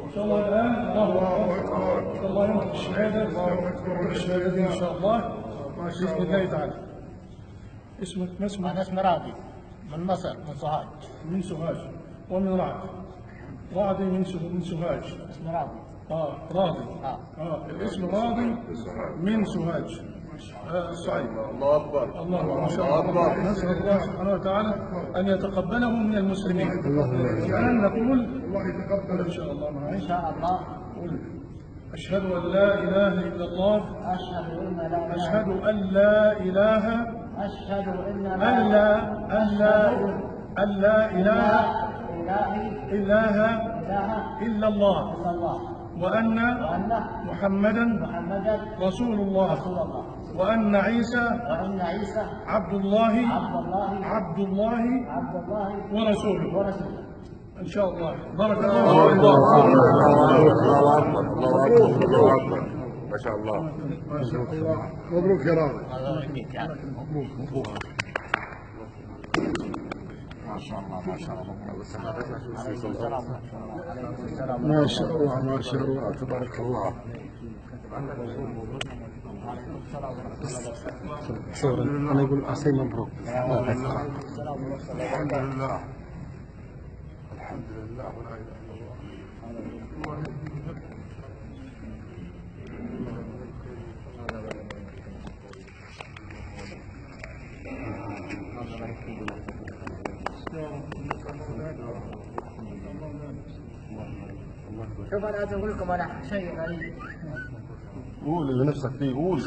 إن شاء الله الآن الله أكبر. إن شاء الله ينطق الشهادة إن شاء الله بإذن الله تعالى. اسمك ما اسمك؟ أنا اسمي راضي من مصر، من سوهاج. من سوهاج ومن رعد. راضي من سوهاج. اسمي راضي. راضي. الاسم راضي من سوهاج. الصعيد. الله أكبر. الله ما شاء الله. نسأل الله سبحانه وتعالى أن يتقبله من المسلمين. الآن نقول الله يتقبل إن شاء الله معي. إن شاء الله. أشهد أن لا إله إلا الله. أشهد أن لا إله. أشهد أن لا أشهد أن لا إله إلا الله وأن محمدا رسول الله وأن عيسى عبد الله ورسوله. إن شاء الله. بارك الله فيكم. الله أكبر. ما شاء الله. مبروك يا راضي. ما شاء الله ما شاء الله. ما شاء الله ما شاء الله تبارك الله. صور أنا أقول عسى مبروك. الحمد لله. الحمد لله ولا إله إلا الله. شوف أنا أقول لكم أنا شيء غريب. قول اللي نفسك فيه. قول.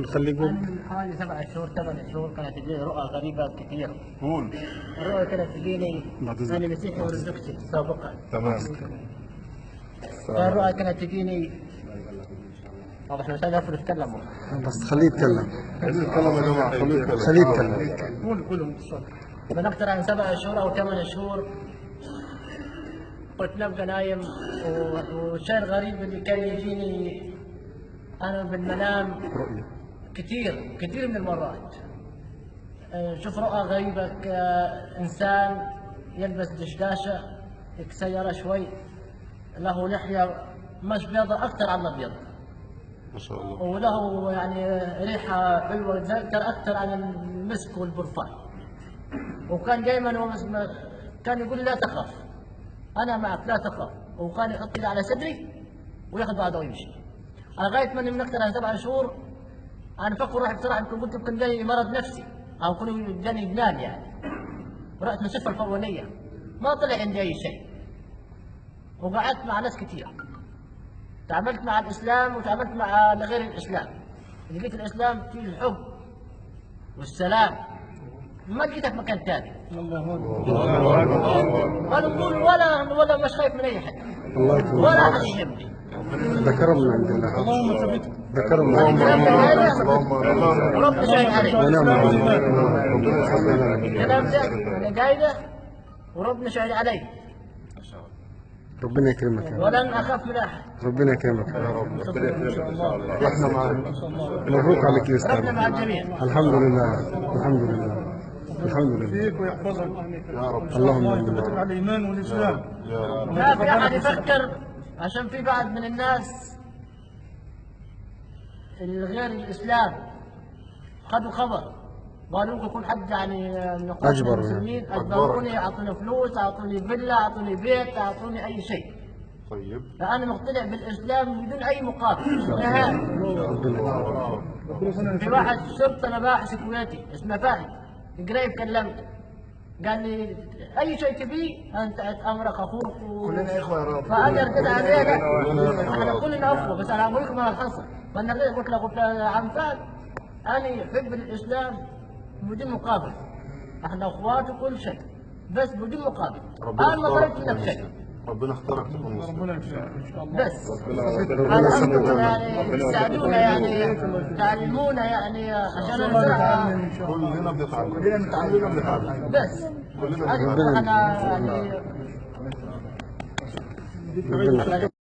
خليه يقول. من حوالي 7 شهور 8 شهور كانت تجيني رؤى غريبة كثير. قول. الرؤى كانت تجيني أنا مسيحي ورزقتي سابقا. تمام. الرؤى كانت تجيني طب احنا مش عارفين نتكلم بس خليه يتكلم. خليه يتكلم يا جماعة. خليه يتكلم. قولوا من أكثر عن 7 شهور أو 8 شهور كنت نبقى نايم والشيء الغريب اللي كان يجيني أنا بالمنام رؤية كثير من المرات. شوف رؤى غريبة إنسان يلبس دشداشة سيارة شوي له لحية مش بيضة أكثر عن الأبيض ما شاء الله. وله يعني ريحة حلوة أكثر عن المسك والبرفان. وكان دائما كان يقول لي لا تخاف أنا معك لا تخاف. وكان يحط لي على صدري وياخذ بعضه ويمشي. لغاية من أكثر عن 7 شهور أنا فكر روحي بصراحة قلت يمكن جاني مرض نفسي أو يكون جاني جنان يعني. رحت مستشفى الفورانية ما طلع عندي أي شيء. وقعدت مع ناس كثير. تعاملت مع الإسلام وتعاملت مع غير الإسلام. لقيت الإسلام فيه الحب والسلام. ما لقيتها في مكان ثاني. أنا أقول ولا مش خايف من أي حد. ولا أحد يهمني. ذكرهم من عند الله. اللهم ثبت. ذكرهم من عند الله. وربنا شاهد علي. ونعم بالله. كلام ده أنا قايده وربنا شاهد علي. ربنا يكرمك يا رب. ولن أخاف من أحد. ربنا يكرمك يا رب. ربنا يكرمك إن شاء الله. إحنا معاك. مبروك عليك يا ربنا أستاذ. مع الجميع. الحمد لله. الحمد لله. الحمد لله. فيك ويحفظك يا رب. اللهم الله آمين. يثبتك على الإيمان والإسلام. يا رب. ما في أحد يفكر عشان في بعض من الناس الغير الإسلام خذوا خبر قالوا لكم كل حد يعني من اخوان أجبروا المسلمين اجبروني اعطوني فلوس اعطوني فيلا اعطوني بيت اعطوني اي شيء. طيب. فانا مقتنع بالاسلام بدون اي مقابل نهائي. في واحد شرطه مباحث كويتي اسمه فهد قريب كلمته قال لي اي شيء تبيه انت امرك اخوك كلنا إخوة يا رب. فانا رديت عليه لا احنا كلنا اخوه بس انا اقول لكم ما الحصل. فانا قلت له يا عم فهد انا احب الاسلام بدون مقابل. احنا اخوات وكل شيء بس بدون مقابل. انا ما طلبت منك شيء. ربنا اختارك تكون مسلم. ربنا يكرمك إن شاء الله. بس ربنا أنتم يسلمك. يعني تساعدونا يعني تعلمونا يعني عشان نزرع كلنا بنتعلم. كلنا بنتعلم. بس كلنا انا يعني ربنا